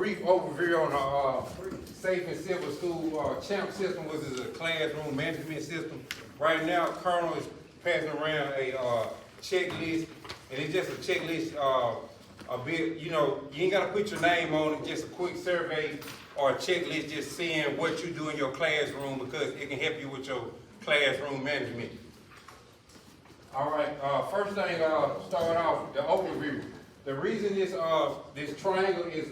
brief overview on the Safe and Civil School CHAMP system, which is a classroom management system. Right now, Colonel is passing around a checklist, and it's just a checklist, a bit, you know, you ain't gotta put your name on it, just a quick survey or a checklist just seeing what you do in your classroom because it can help you with your classroom management. All right, first thing, start off, the overview. The reason this triangle is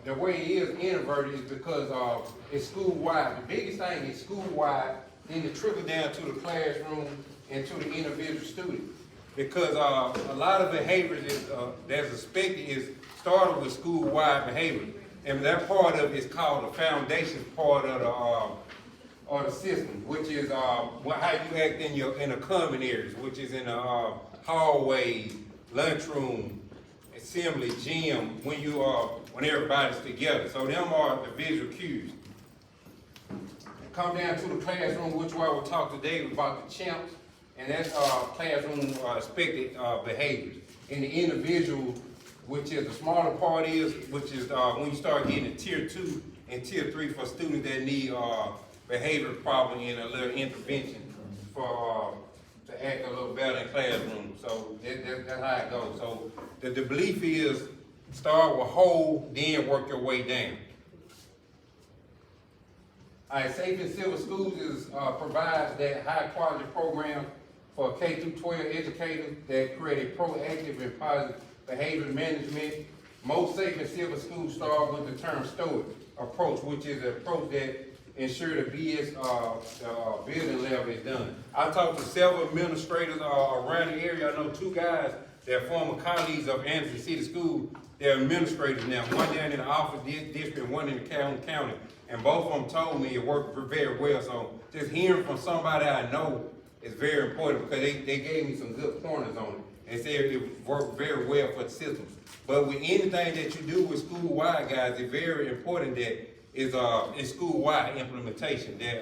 the way it is inverted is because it's school-wide. The biggest thing is school-wide, then it trickle down to the classroom and to the individual student. Because a lot of behaviors that's expected is started with school-wide behavior. And that part of it is called the foundation part of the system, which is how you act in the common areas, which is in the hallway, lunchroom, assembly, gym, when everybody's together. So them are the visual cues. Come down to the classroom, which I will talk today about the CHAMPs, and that's classroom expected behaviors. And the individual, which is the smaller part which is when you start getting to tier 2 and tier 3 for students that need behavior problem and a little intervention for to act a little better in classroom. So that's how it goes. So the belief is start with whole, then work your way down. All right, Safe and Civil Schools provides that high quality program for K through 12 educators that create a proactive and positive behavior management. Most Safe and Civil Schools start with the term STOIC approach, which is an approach that ensure the BS building level is done. I talked to several administrators around the area. I know 2 guys that are former colleagues of Anderson City School. They're administrators now, one down in the office district, one in the county. And both of them told me it worked very well. So just hearing from somebody I know is very important because they gave me some good pointers on it. And said it worked very well for the system. But with anything that you do with school-wide, guys, it's very important that is school-wide implementation, that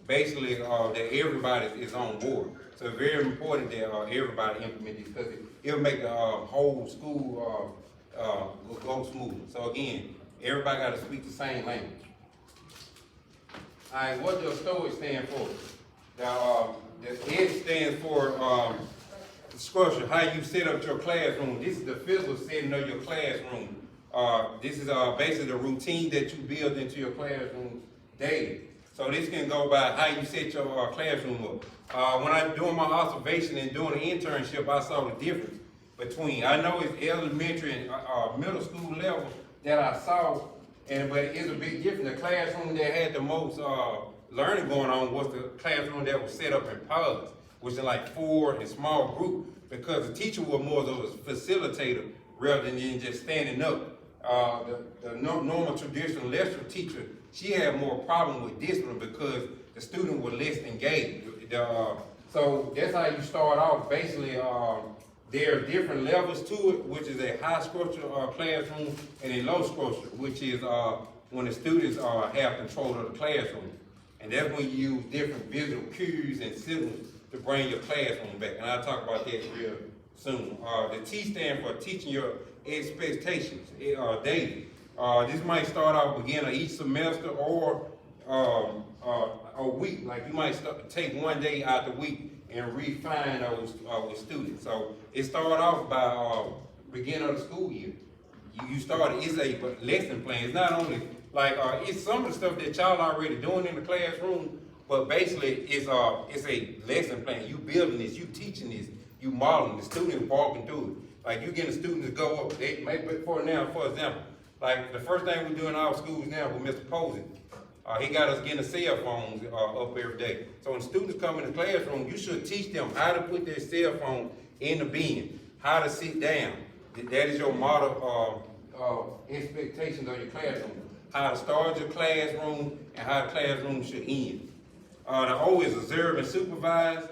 basically that everybody is on board. So it's very important that everybody implement this because it'll make the whole school go smooth. So again, everybody got to speak the same language. All right, what does STOIC stand for? The S stands for structure, how you set up your classroom. This is the physical setting of your classroom. This is basically the routine that you build into your classroom daily. So this can go by how you set your classroom up. When I'm doing my observation and doing the internship, I saw the difference between, I know it's elementary and middle school level that I saw, but it's a big difference. The classroom that had the most learning going on was the classroom that was set up in pods, which is like 4 in small group, because the teacher was more of a facilitator rather than just standing up. The normal traditional lecture teacher, she had more problem with discipline because the student was less engaged. So that's how you start off. Basically, there are different levels to it, which is a high structure classroom and a low structure, which is when the students have control of the classroom. And that's when you use different visual cues and signals to bring your classroom back. And I'll talk about that real soon. The T stands for teaching your expectations daily. This might start out beginning of each semester or a week. Like you might take one day out the week and refine those with students. So it started off by beginning of the school year. You start, it's a lesson plan. It's not only like it's some of the stuff that y'all already doing in the classroom, but basically it's a lesson plan. You building this, you teaching this, you modeling, the students walking through it. Like you getting the students to go up, they maybe for example, like the first thing we do in our schools now with Mr. Posey, he got us getting cell phones up every day. So when students come in the classroom, you should teach them how to put their cell phone in the bin, how to sit down. That is your model expectations of your classroom. How to start your classroom and how the classroom should end. The O is observe and supervise.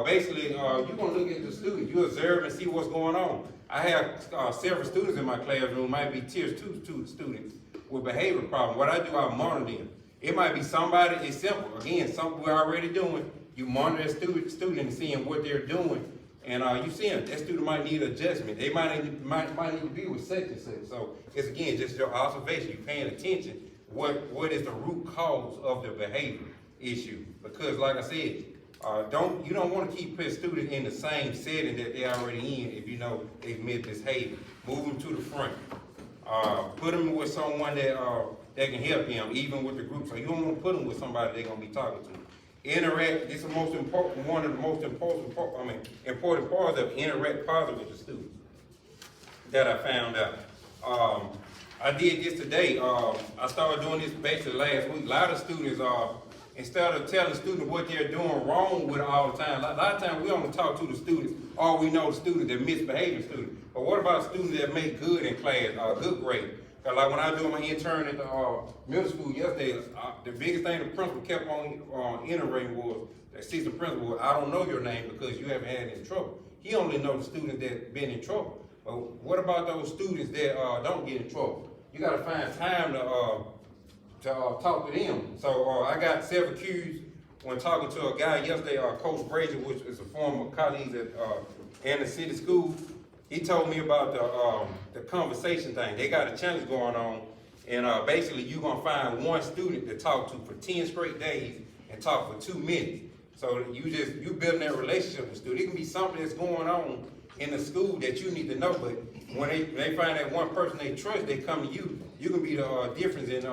Basically, you're going to look at the student. You observe and see what's going on. I have several students in my classroom, might be tier 2 students with behavior problems. What I do, I monitor them. It might be somebody, it's simple. Again, something we're already doing. You monitor a student and seeing what they're doing And you see them, that student might need adjustment. They might need to be with such and such. So it's again just your observation. You're paying attention. What is the root cause of the behavior issue? Because like I said, you don't want to keep putting students in the same setting that they're already in if you know they've misbehaved. Move them to the front. Put them with someone that can help them, even with the group. So you don't want to put them with somebody they're gonna be talking to. Interact. This is the most important, one of the most important parts of interact positive with the students that I found out. I did this today. I started doing this basically last week. A lot of students instead of telling students what they're doing wrong with it all the time, a lot of times we only talk to the students, or we know the students that misbehaving students. But what about students that make good in class, good grade? Cause like when I was doing my intern at the middle school yesterday, the biggest thing the principal kept on iterating was, the assistant principal was, I don't know your name because you haven't had any trouble. He only knows the students that been in trouble. But what about those students that don't get in trouble? You gotta find time to talk to them. So I got several cues when talking to a guy yesterday, Coach Brazier, which is a former colleague at Anna City School. He told me about the conversation thing. They got a challenge going on, and basically you're gonna find one student to talk to for 10 straight days and talk for 2 minutes. So you building that relationship with students. It can be something that's going on in the school that you need to know, but when they find that one person they trust, they come to you. You can be the difference in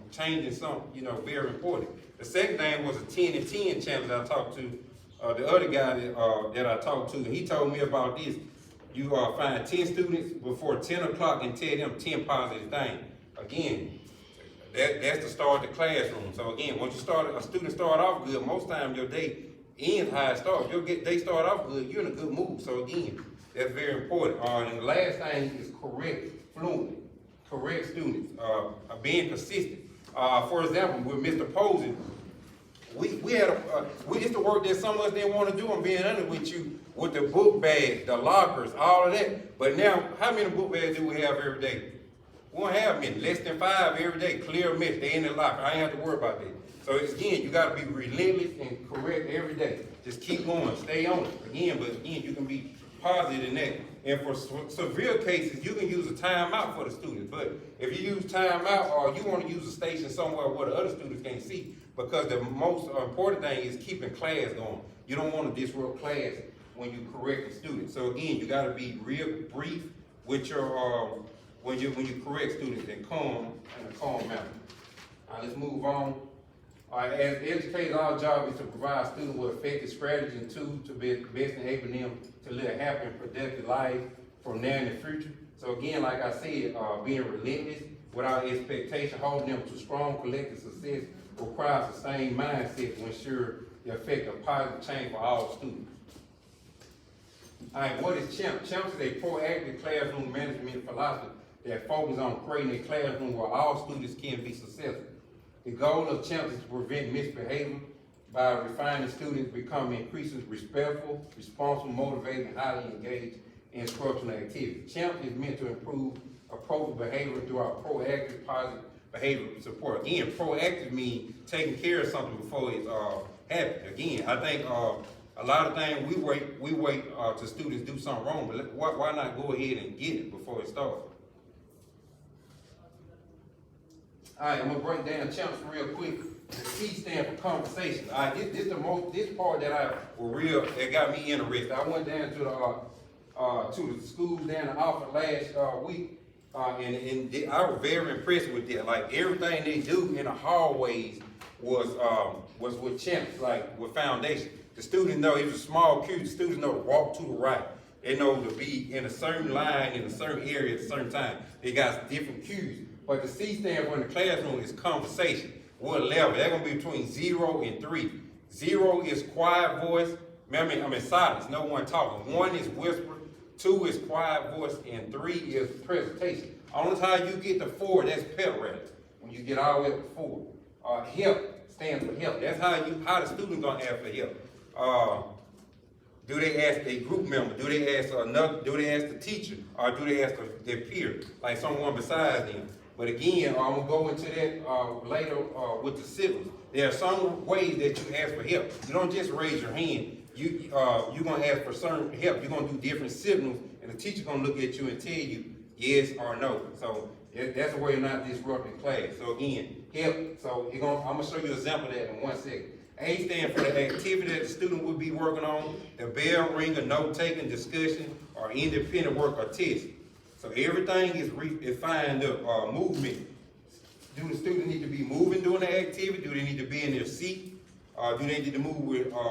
changing something, very important. The second thing was a 10 and 10 challenge I talked to the other guy that I talked to, and he told me about this. You find 10 students before 10 o'clock and tell them 10 positive things. Again, that's the start of the classroom. So again, once a student start off good, most times your day ends how it starts. They start off good, you're in a good mood. So again, that's very important. And the last thing is correct students, being consistent. For example, with Mr. Posey, we used to work that some of us didn't want to do. I'm being honest with you, with the book bags, the lockers, all of that. But now, how many book bags do we have every day? We don't have many, less than 5 every day. Clear mess, they in the locker. I ain't have to worry about that. So again, you got to be relentless and correct every day. Just keep going, stay on it. But again, you can be positive in that. And for severe cases, you can use a timeout for the students. But if you use timeout, or you want to use a station somewhere where the other students can't see, because the most important thing is keeping class going. You don't want to disrupt class when you correct the students. So again, you got to be real brief with your when you correct students and calm in a calm manner. All right, let's move on. All right, as educators, our job is to provide students with effective strategies and tools to best enable them to live a happy and productive life from now in the future. So again, like I said, being relentless without expectation, holding them to strong collective success requires the same mindset to ensure the effect of positive change for all students. All right, what is CHAMP? CHAMP is a proactive classroom management philosophy that focuses on creating a classroom where all students can be successful. The goal of CHAMP is to prevent misbehavior by refining students becoming increasingly respectful, responsible, motivated, and highly engaged in instructional activity. CHAMP is meant to improve appropriate behavior through our proactive, positive behavior support. Again, proactive means taking care of something before it happens. Again, I think a lot of things we wait till students do something wrong, but why not go ahead and get it before it starts? All right, I'm gonna break down CHAMPS real quick. The C stands for conversation. All right, this part that got me interested. I went down to the schools down in Alpha last week, and I was very impressed with that. Like everything they do in the hallways was with CHAMPS, like with foundation. The students know, it was a small cue, the students know to walk to the right. They know to be in a certain line, in a certain area at a certain time. They got different cues. But the C stand for in the classroom is conversation. What level? They're gonna be between 0 and 3. 0 is quiet voice. I mean silence, no one talking. 1 is whisper, 2 is quiet voice, and 3 is presentation. Only time you get to 4, that's pep rallies. When you get all the way up to 4. Help stands for help. That's how the student gonna ask for help. Do they ask a group member? Do they ask the teacher? Or do they ask their peer, like someone besides them? But again, I'm gonna go into that later with the siblings. There are some ways that you ask for help. You don't just raise your hand. you're gonna ask for certain help. You're gonna do different signals, and the teacher gonna look at you and tell you yes or no. So that's the way you're not disrupting class. So again, help. So I'm gonna show you an example of that in 1 second. A stands for the activity that the student would be working on, the bell ring, a note-taking, discussion, or independent work or test. So everything is refined up. Movement. Do the student need to be moving during the activity? Do they need to be in their seat? Do they need to move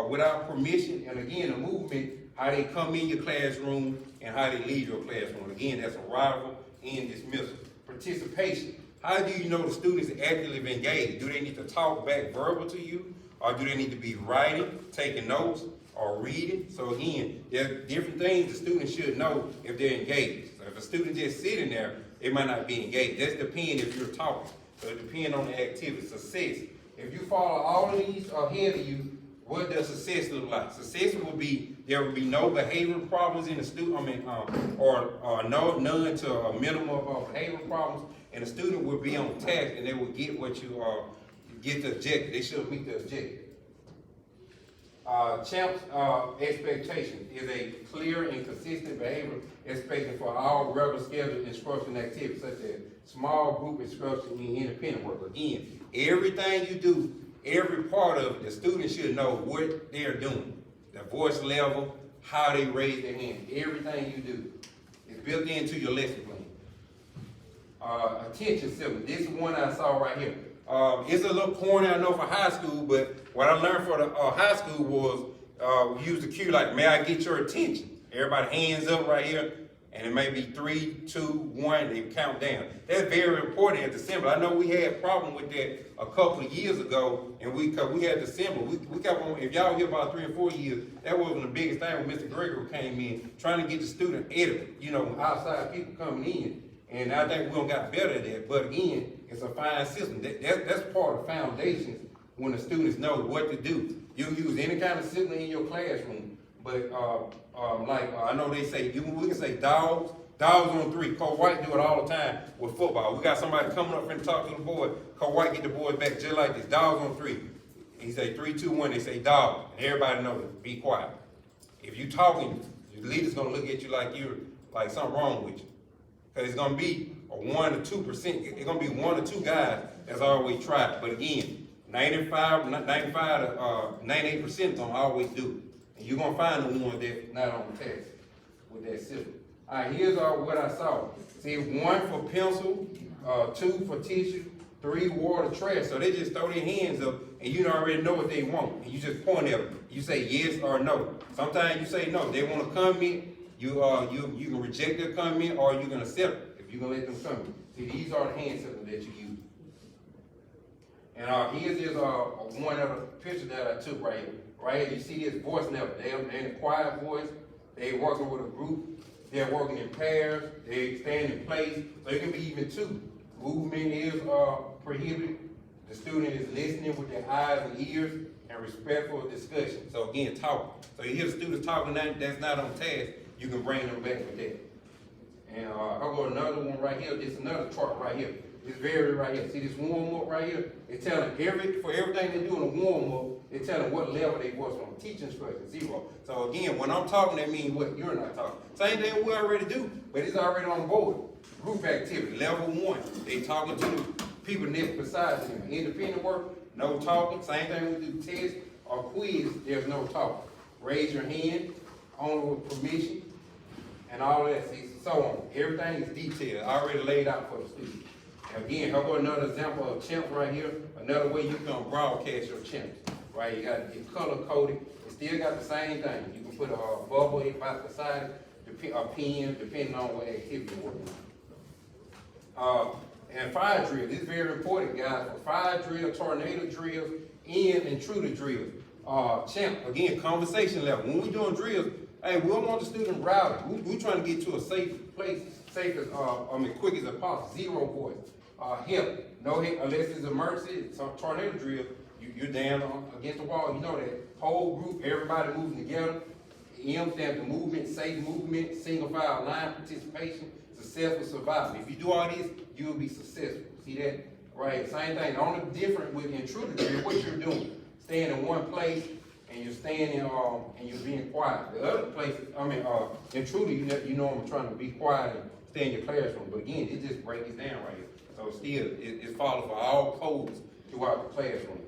without permission? And again, the movement, how they come in your classroom and how they leave your classroom. Again, that's arrival and dismissal. Participation. How do you know the students are actively engaged? Do they need to talk back verbal to you? Or do they need to be writing, taking notes, or reading? So again, there are different things the student should know if they're engaged. So if a student just sitting there, it might not be engaged. That's depending if you're talking. So it depends on the activity. Success. If you follow all of these ahead of you, what does success look like? Success will be, there will be no behavioral problems in the student, or none to a minimum of behavioral problems, and the student will be on task and they will get what you get the objective. They should meet the objective. CHAMP's expectation is a clear and consistent behavior expected for all regular scheduled instruction activities, such as small group instruction and independent work. Again, everything you do, every part of it, the student should know what they're doing. The voice level, how they raise their hand. Everything you do is built into your lesson plan. Attention system. This is one I saw right here. It's a little corny, I know, for high school, but what I learned for the high school was we use the cue like, may I get your attention? Everybody hands up right here, and it may be 3, 2, 1, they count down. That's very important at the symbol. I know we had a problem with that a couple of years ago, and cause we had the symbol. We kept on, if y'all here about 3 or 4 years, that wasn't the biggest thing when Mr. Gregory came in, trying to get the student edited, outside people coming in. And I think we don't got better at that. But again, it's a fine system. That's part of foundations when the students know what to do. You use any kind of system in your classroom. But I know they say, we can say dogs on 3. Coach White do it all the time with football. We got somebody coming up and talk to the boy. Coach White get the boy back just like this. Dogs on 3. He say 3, 2, 1. They say dog. And everybody knows it. Be quiet. If you talking, your leader's gonna look at you like something wrong with you. Because it's going to be a 1 or 2%. It's going to be 1 or 2 guys that's always tried. But again, 98% is going to always do it. And you're going to find the one that's not on the test with that system. All right, here's what I saw. See, 1 for pencil, 2 for tissue, 3 water, trash. So they just throw their hands up and you already know what they want. And you just point at them. You say yes or no. Sometimes you say no. They want to come in. You can reject their comment or you can accept it if you're gonna let them come in. See, these are the hand signals that you use. And here's one of the pictures that I took right here. Right here, you see this voice level. They're in a quiet voice. They're working with a group. They're working in pairs. They stand in place. So it can be even 2. Movement is prohibited. The student is listening with their eyes and ears and respectful discussion. So again, talking. So you hear the students talking that's not on task. You can bring them back with that. And I'll go to another one right here. This is another chart right here. This very right here. See this warm-up right here? It's telling for everything they do in the warm-up, it's telling what level they was from. Teaching instruction, 0. So again, when I'm talking, that means what you're not talking. Same thing we already do, but it's already on board. Group activity, level 1. They talking to the people next beside them. Independent work, no talking. Same thing we do test or quiz, there's no talking. Raise your hand, only with permission, and all that, so on. Everything is detailed, already laid out for the student. Again, how about another example of CHAMPS right here? Another way you can broadcast your CHAMPS, right? You got it color coded. It still got the same thing. You can put a bubble right beside it, a pen, depending on what activity you're working on. And fire drill. This is very important, guys. For fire drill, tornado drills, and intruder drills. CHAMP, again, conversation level. When we're doing drills, hey, we don't want the student routing. We're trying to get to a safe place, quick as possible. 0 voice. Help. No help unless it's emergency. Some tornado drill, you're down against the wall. You know that. Whole group, everybody moving together. M stands for movement, safe movement, single file line participation, successful survival. If you do all this, you will be successful. See that? Right. Same thing. The only difference with intruder drill, what you're doing, staying in one place and you're standing, and you're being quiet. The other places, and truly, you know I'm trying to be quiet and stay in your classroom, but again, it just breaks it down right here. So still, it's followed for all codes throughout the classroom.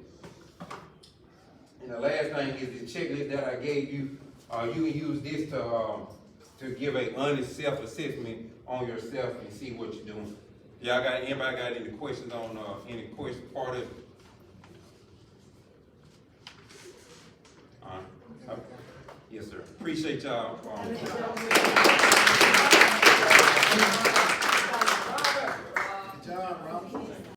And the last thing is the checklist that I gave you. You can use this to give a honest self-assessment on yourself and see what you're doing. Anybody got any questions on any question part of it? Yes, sir. Appreciate y'all.